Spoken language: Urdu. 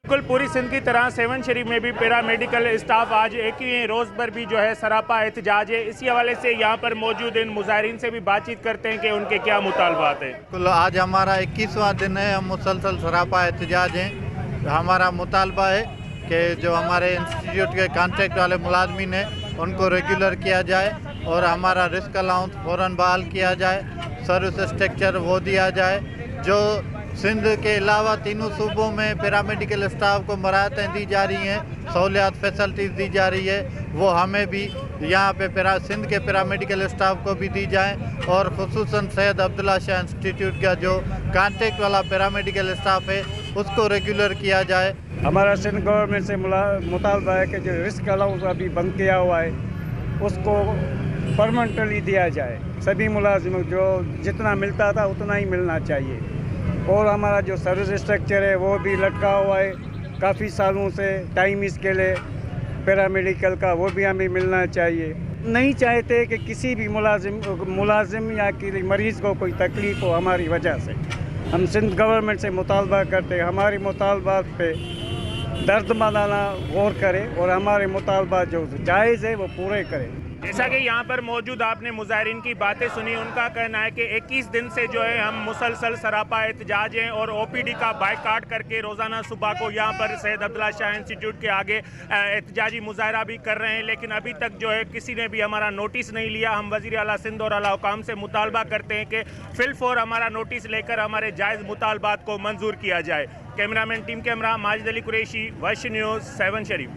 بالکل پوری سندھ کی طرح سیون شریف میں بھی پیرامیڈیکل اسٹاف آج 21 روز پر بھی جو ہے سراپا احتجاج ہے. اسی حوالے سے یہاں پر موجود ان مظاہرین سے بھی بات چیت کرتے ہیں کہ ان کے کیا مطالبات ہیں. آج ہمارا 21واں دن ہے. ہم مسلسل سراپا احتجاج ہیں. ہمارا مطالبہ ہے کہ جو ہمارے انسٹیٹیوٹ کے کانٹریکٹ والے ملازمین ہیں ان کو ریگولر کیا جائے اور ہمارا رسک الاؤنس فوراً بحال کیا جائے. سروس اسٹرکچر وہ دیا جائے. جو سندھ کے علاوہ تینوں صوبوں میں پیرامیڈیکل اسٹاف کو مراحتیں دی جا رہی ہیں, سہولیات فیسلٹیز دی جا رہی ہے, وہ ہمیں بھی یہاں پہ سندھ کے پیرامیڈیکل اسٹاف کو بھی دی جائیں. اور خصوصاً سید عبداللہ شاہ انسٹیٹیوٹ کا جو کانٹریکٹ والا پیرامیڈیکل اسٹاف ہے اس کو ریگولر کیا جائے. ہمارا سندھ گورنمنٹ سے مطالبہ ہے کہ جو رسک الاؤنس ابھی بند کیا ہوا ہے اس کو پرماننٹلی دیا جائے. سبھی ملازموں جو جتنا ملتا تھا اتنا ہی ملنا چاہیے. اور ہمارا جو سروس اسٹرکچر ہے وہ بھی لٹکا ہوا ہے کافی سالوں سے. ٹائم اسکیل ہے پیرامیڈیکل کا, وہ بھی ہمیں ملنا چاہیے. نہیں چاہتے کہ کسی بھی ملازم یا کسی مریض کو کوئی تکلیف ہو ہماری وجہ سے. ہم سندھ گورنمنٹ سے مطالبہ کرتے ہیں ہمارے مطالبات پہ درد مندانہ غور کرے اور ہمارے مطالبات جو جائز ہے وہ پورے کرے. جیسا کہ یہاں پر موجود آپ نے مظاہرین کی باتیں سنی, ان کا کہنا ہے کہ 21 دن سے جو ہے ہم مسلسل سراپا احتجاج ہیں اور او پی ڈی کا بائیکاٹ کر کے روزانہ صبح کو یہاں پر سید عبداللہ شاہ انسٹیٹیوٹ کے آگے احتجاجی مظاہرہ بھی کر رہے ہیں, لیکن ابھی تک جو ہے کسی نے بھی ہمارا نوٹس نہیں لیا. ہم وزیر اعلیٰ سندھ اور اعلیٰ حکام سے مطالبہ کرتے ہیں کہ فی الفور ہمارا نوٹس لے کر ہمارے جائز مطالبات کو منظور کیا جائے. کیمرہ مین ٹیم کیمرہ ماجد علی قریشی, وش نیوز, 7 شریف.